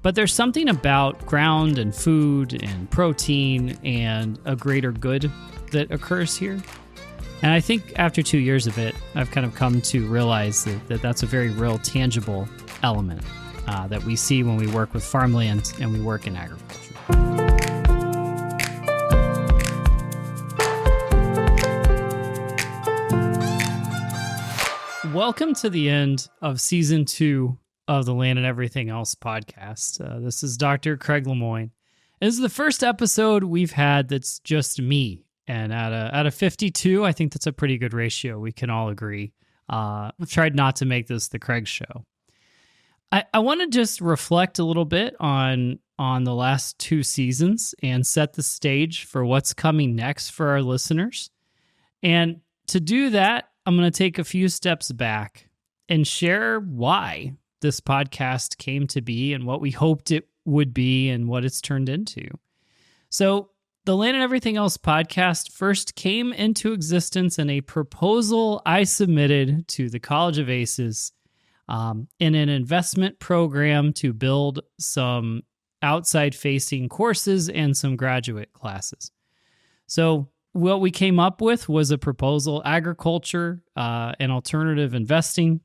But there's something about ground and food and protein and a greater good that occurs here. And I think after 2 years of it, I've kind of come to realize that that's a very real, tangible element that we see when we work with farmland and we work in agriculture. Welcome to the end of Season 2 of the Land and Everything Else podcast. This is Dr. Craig Lemoine. This is the first episode we've had that's just me. And out of 52, I think that's a pretty good ratio. We can all agree. We've tried not to make this the Craig show. I want to just reflect a little bit on the last 2 seasons and set the stage for what's coming next for our listeners. And to do that, I'm going to take a few steps back and share why this podcast came to be and what we hoped it would be and what it's turned into. So the Land and Everything Else podcast first came into existence in a proposal I submitted to the College of Aces in an investment program to build some outside-facing courses and some graduate classes. So what we came up with was a proposal, agriculture and alternative investing,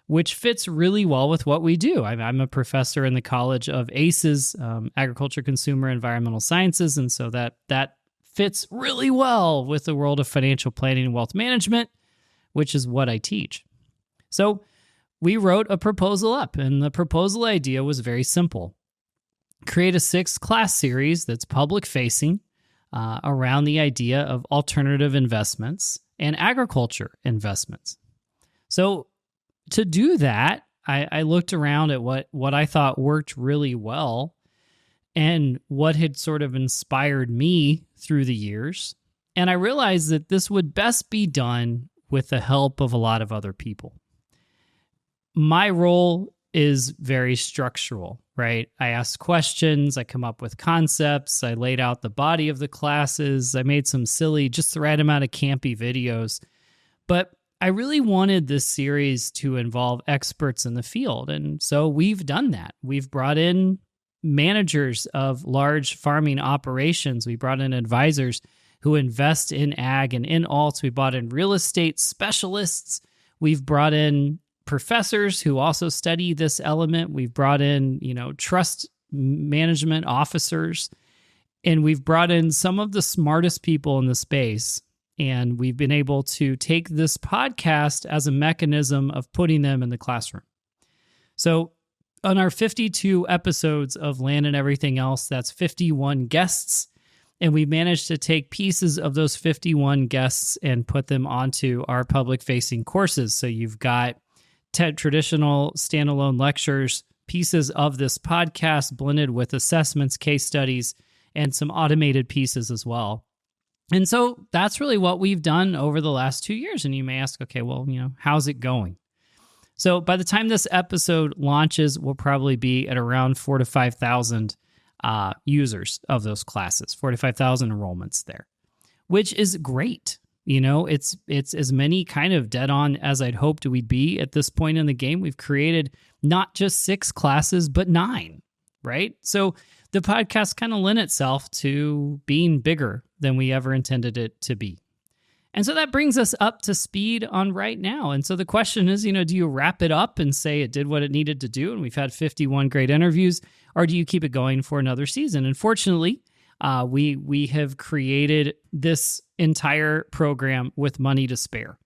which fits really well with what we do. I'm a professor in the College of ACES, Agriculture, Consumer, Environmental Sciences, and so that fits really well with the world of financial planning and wealth management, which is what I teach. So we wrote a proposal up, and the proposal idea was very simple. Create a 6-class series that's public-facing around the idea of alternative investments and agriculture investments. So to do that, I looked around at what I thought worked really well and what had sort of inspired me through the years. And I realized that this would best be done with the help of a lot of other people. My role is very structural, right? I ask questions, I come up with concepts, I laid out the body of the classes, I made some silly, just the right amount of campy videos. But I really wanted this series to involve experts in the field, and so we've done that. We've brought in managers of large farming operations. We brought in advisors who invest in ag and in alts. We brought in real estate specialists. We've brought in professors who also study this element. We've brought in, trust management officers, and we've brought in some of the smartest people in the space. And we've been able to take this podcast as a mechanism of putting them in the classroom. So on our 52 episodes of Land and Everything Else, that's 51 guests. And we managed to take pieces of those 51 guests and put them onto our public-facing courses. So you've got traditional standalone lectures, pieces of this podcast blended with assessments, case studies, and some automated pieces as well. And so that's really what we've done over the last 2 years. And you may ask, okay, well, how's it going? So by the time this episode launches, we'll probably be at around 4,000 to 5,000 users of those classes, 45,000 enrollments there, which is great. It's as many kind of dead on as I'd hoped we'd be at this point in the game. We've created not just 6 classes, but 9, right? So the podcast kind of lent itself to being bigger than we ever intended it to be. And so that brings us up to speed on right now. And so the question is, do you wrap it up and say it did what it needed to do and we've had 51 great interviews, or do you keep it going for another season? And fortunately, we have created this entire program with money to spare.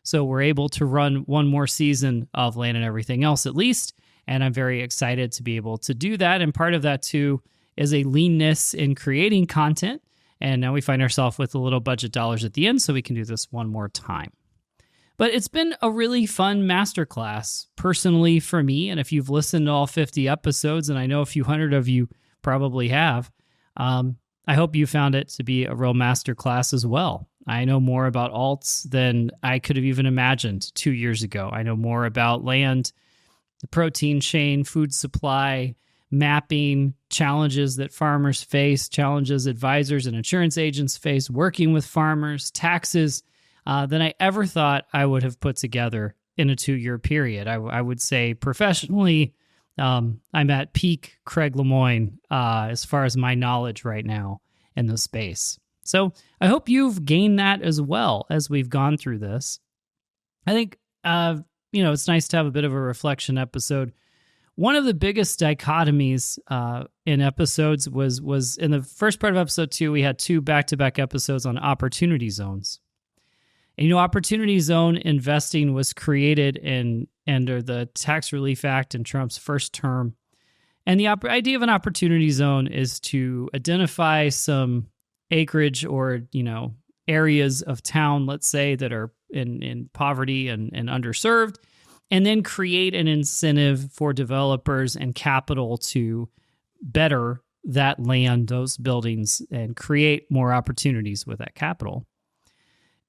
So we're able to run one more season of Land and Everything Else at least, and I'm very excited to be able to do that. And part of that too is a leanness in creating content. And now we find ourselves with a little budget dollars at the end so we can do this one more time. But it's been a really fun masterclass personally for me. And if you've listened to all 50 episodes, and I know a few hundred of you probably have, I hope you found it to be a real masterclass as well. I know more about alts than I could have even imagined 2 years ago. I know more about land, the protein chain, food supply, mapping, challenges that farmers face, challenges advisors and insurance agents face, working with farmers, taxes, than I ever thought I would have put together in a 2-year period. I would say professionally, I'm at peak Craig Lemoine as far as my knowledge right now in the space. So I hope you've gained that as well as we've gone through this. I think, it's nice to have a bit of a reflection episode. One of the biggest dichotomies in episodes was in the first part of episode 2, we had 2 back-to-back episodes on opportunity zones. And, opportunity zone investing was created under the Tax Relief Act in Trump's first term. And the idea of an opportunity zone is to identify some acreage or, areas of town, let's say, that are in poverty and underserved, and then create an incentive for developers and capital to better that land, those buildings, and create more opportunities with that capital.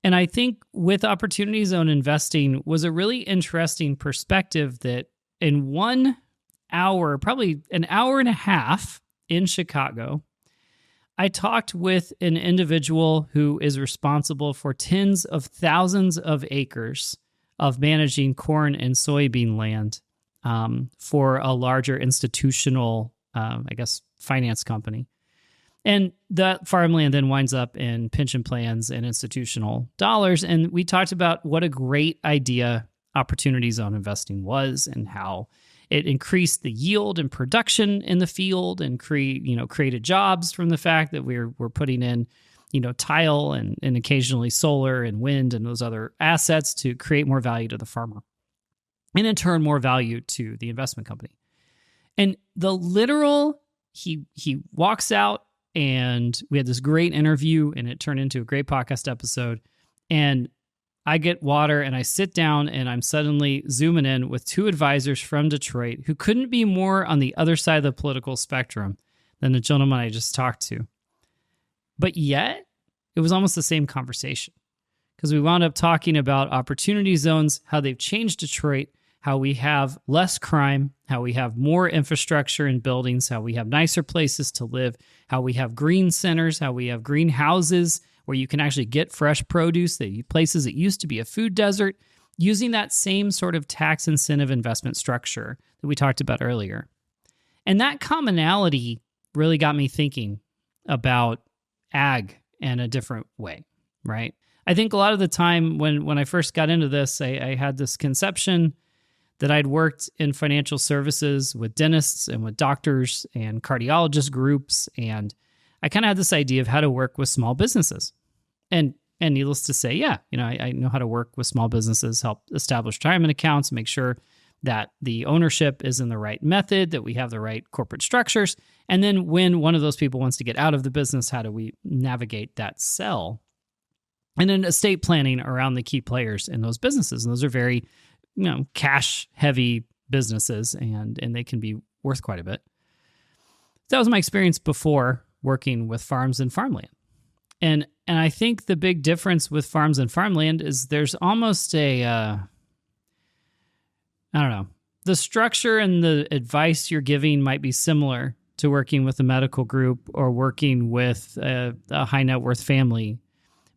And I think with opportunity zone investing was a really interesting perspective that in 1 hour, probably an hour and a half in Chicago, I talked with an individual who is responsible for tens of thousands of acres of managing corn and soybean land for a larger institutional, finance company. And that farmland then winds up in pension plans and institutional dollars. And we talked about what a great idea opportunity zone investing was and how it increased the yield and production in the field and created jobs from the fact that we're putting in, tile and occasionally solar and wind and those other assets to create more value to the farmer. And in turn, more value to the investment company. And the literal, he walks out, and we had this great interview, and it turned into a great podcast episode. And I get water, and I sit down, and I'm suddenly zooming in with 2 advisors from Detroit who couldn't be more on the other side of the political spectrum than the gentleman I just talked to. But yet, it was almost the same conversation, because we wound up talking about opportunity zones, how they've changed Detroit, how we have less crime, how we have more infrastructure and buildings, how we have nicer places to live, how we have green centers, how we have greenhouses where you can actually get fresh produce, the places that used to be a food desert, using that same sort of tax incentive investment structure that we talked about earlier. And that commonality really got me thinking about ag in a different way, right? I think a lot of the time when I first got into this, I had this conception that I'd worked in financial services with dentists and with doctors and cardiologist groups, and I kind of had this idea of how to work with small businesses. And needless to say, I know how to work with small businesses, help establish retirement accounts, make sure that the ownership is in the right method, that we have the right corporate structures. And then when one of those people wants to get out of the business, how do we navigate that sell? And then estate planning around the key players in those businesses. And those are very cash-heavy businesses, and they can be worth quite a bit. That was my experience before working with farms and farmland. And I think the big difference with farms and farmland is there's almost the structure and the advice you're giving might be similar to working with a medical group or working with a high net worth family.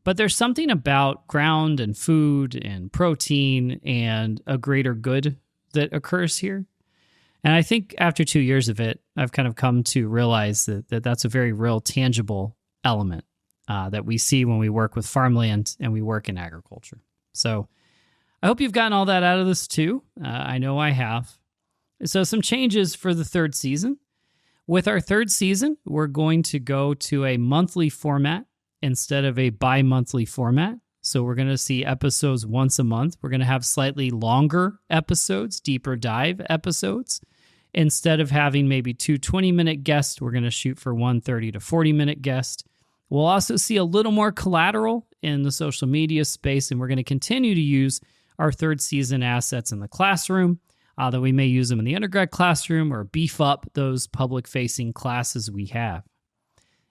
But there's something about ground and food and protein and a greater good that occurs here. And I think after 2 years of it, I've kind of come to realize that that's a very real, tangible element that we see when we work with farmland and we work in agriculture. So I hope you've gotten all that out of this too. I know I have. So some changes for the 3rd season. With our 3rd season, we're going to go to a monthly format instead of a bi-monthly format. So we're going to see episodes once a month. We're going to have slightly longer episodes, deeper dive episodes. Instead of having maybe 2 20-minute guests, we're going to shoot for 1 30 to 40-minute guest. We'll also see a little more collateral in the social media space, and we're going to continue to use our 3rd season assets in the classroom, that we may use them in the undergrad classroom or beef up those public-facing classes we have.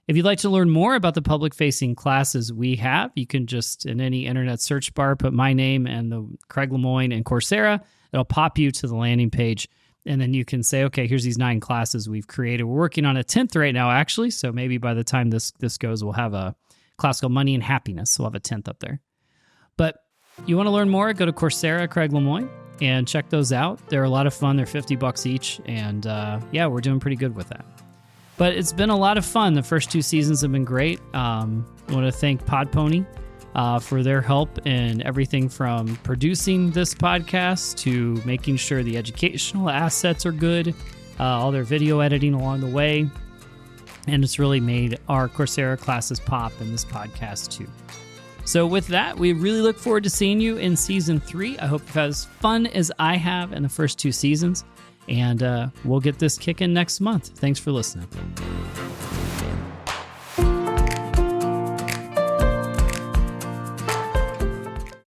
If you'd like to learn more about the public-facing classes we have, you can just, in any internet search bar, put my name and the Craig Lemoine and Coursera. It'll pop you to the landing page, and then you can say, okay, here's these 9 classes we've created. We're working on a 10th right now, actually, so maybe by the time this goes, we'll have a class called Money and Happiness. We'll have a 10th up there. But you want to learn more, go to Coursera, Craig Lemoine. and check those out. They're a lot of fun. They're $50 each. And yeah, we're doing pretty good with that. But it's been a lot of fun. The first 2 seasons have been great. I want to thank Podpony for their help in everything from producing this podcast to making sure the educational assets are good, all their video editing along the way. And it's really made our Coursera classes pop in this podcast too. So with that, we really look forward to seeing you in season 3. I hope you've had as fun as I have in the first 2 seasons. And we'll get this kicking next month. Thanks for listening.